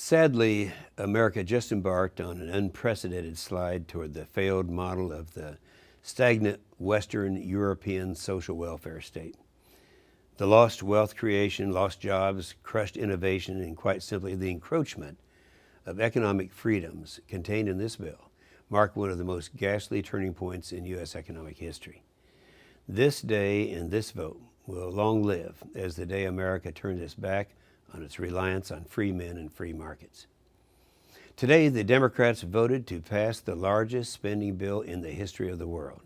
Sadly, America just embarked on an unprecedented slide toward the failed model of the stagnant Western European social welfare state. The lost wealth creation, lost jobs, crushed innovation, and quite simply the encroachment of economic freedoms contained in this bill mark one of the most ghastly turning points in U.S. economic history. This day and this vote will long live as the day America turned its back on its reliance on free men and free markets. Today, the Democrats voted to pass the largest spending bill in the history of the world.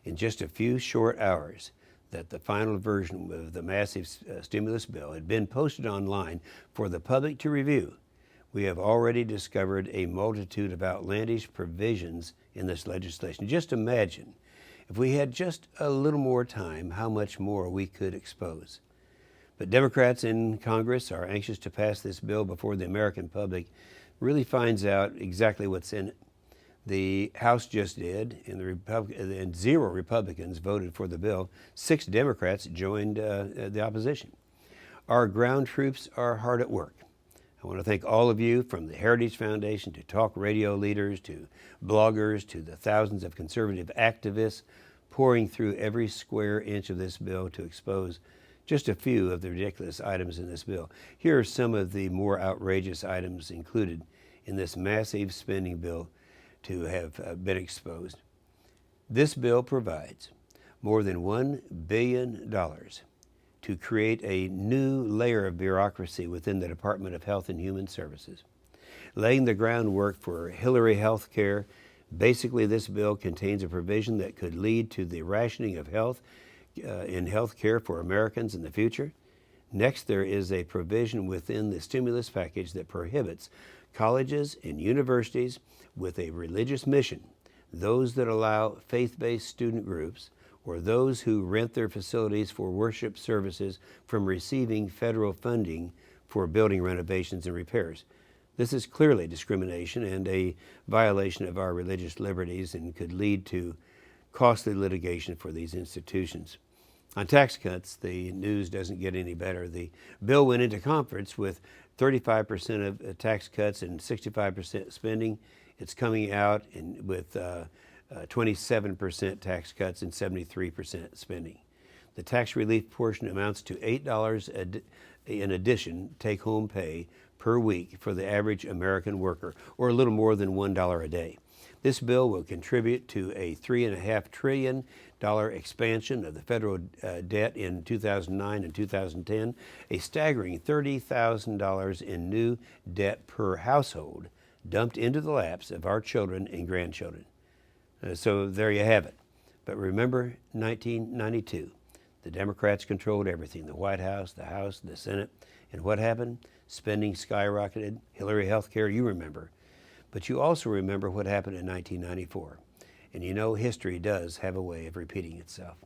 In just a few short hours, that the final version of the massive stimulus bill had been posted online for the public to review, we have already discovered a multitude of outlandish provisions in this legislation. Just imagine, if we had just a little more time, how much more we could expose. But Democrats in Congress are anxious to pass this bill before the American public really finds out exactly what's in it. The House just did, and 0 Republicans voted for the bill. 6 Democrats joined the opposition. Our ground troops are hard at work. I want to thank all of you, from the Heritage Foundation to talk radio leaders to bloggers to the thousands of conservative activists pouring through every square inch of this bill to expose just a few of the ridiculous items in this bill. Here are some of the more outrageous items included in this massive spending bill to have been exposed. This bill provides more than $1 billion to create a new layer of bureaucracy within the Department of Health and Human Services, laying the groundwork for Hillary health care. Basically, this bill contains a provision that could lead to the rationing of health in health care for Americans in the future. Next, there is a provision within the stimulus package that prohibits colleges and universities with a religious mission, those that allow faith-based student groups, or those who rent their facilities for worship services, from receiving federal funding for building renovations and repairs. This is clearly discrimination and a violation of our religious liberties and could lead to costly litigation for these institutions. On tax cuts, the news doesn't get any better. The bill went into conference with 35% of tax cuts and 65% spending. It's coming out with 27% tax cuts and 73% spending. The tax relief portion amounts to $8 in addition take-home pay per week for the average American worker, or a little more than $1 a day. This bill will contribute to a $3.5 trillion expansion of the federal debt in 2009 and 2010, a staggering $30,000 in new debt per household dumped into the laps of our children and grandchildren. So there you have it. But remember 1992. The Democrats controlled everything, the White House, the House, the Senate. And what happened? Spending skyrocketed. Hillary health care, you remember. But you also remember what happened in 1994. And you know history does have a way of repeating itself.